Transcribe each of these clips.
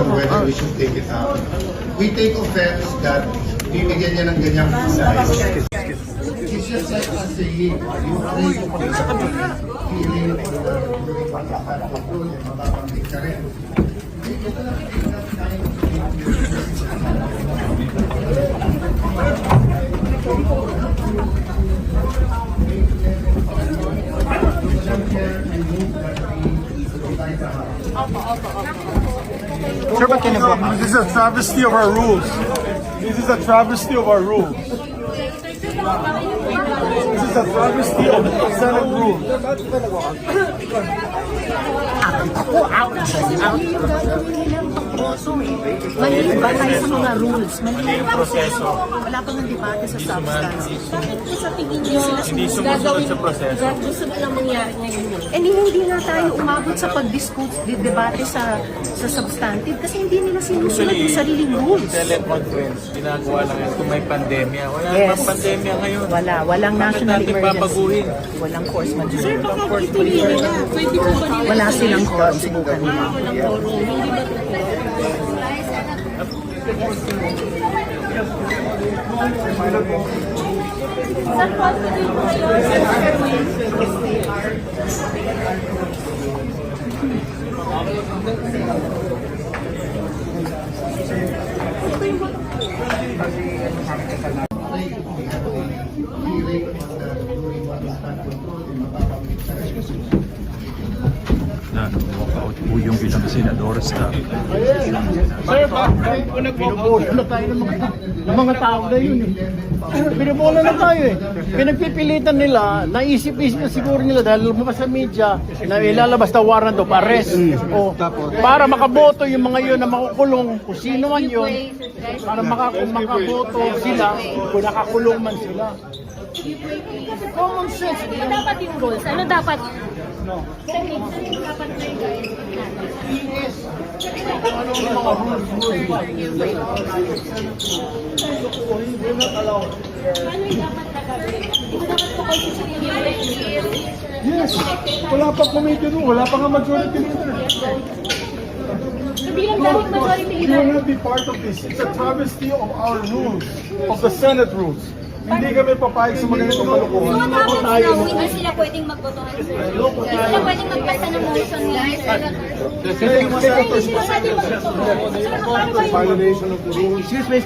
whether we should take it out. We take offense that bibigyan niya ng ganyang size. It's just like us saying, you pray for the healing for the control and mababanggit ka rin. Ito lang kind Sir, ba't ka nag-walk? This is a travesty of our rules. This is a travesty of our rules. This is a travesty of the Senate rules. Mali ba tayo sa mga rules? Mali yung proseso. Wala pang debate sa substance. Bakit po sa tingin niyo Hindi sumusunod sa proseso. gusto na lang mangyari ngayon? Eh hindi nga tayo umabot sa pag-debate sa substantive kasi hindi nila sinusunod yung sariling rules. Teleconference, ginagawa lang yan kung may pandemya. Wala Yes. namang pandemya ngayon. Walang national natin emergency. babaguhin? Walang force majeure. Sir, baka ituloy nila. Pwede po ba nila? Wala silang quorum, subukan nila. Walang forum. Hindi ba Walk out po yung bilang senador sa Sir, bakit binubola na tayo ng mga tao na yun eh. Binubola na tayo eh. Pinagpipilitan nila, naisip-isip na siguro nila dahil lumabas sa media na ilalabas na warrant of arrest. O, para makaboto yung mga yun na makukulong, kung sino man yun, para makaboto sila, kung nakakulong man sila. Common sense. ano dapat yung rules? Ano dapat? Ano yung mga rules? Ano yung dapat na gawin? Hindi dapat po kayo Yes. Wala pa committee doon. Wala pa nga majority leader. So bilang dapat majority You leader, will not be part of this. It's a travesty of our rules, of the Senate rules. Hindi kami papayag sa mga ganitong kalokohan. So, tapos na hindi sila pwedeng magbotohan, sir. Hindi sila pwedeng magbasa ng motion nila, sir. hindi sila pwede magbotohan. Sir, paano ba yun? Violation of the rules. Excuse me.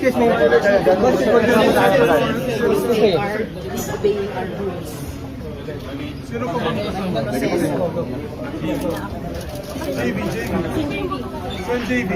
Sino pa ba? JB. Saan JB?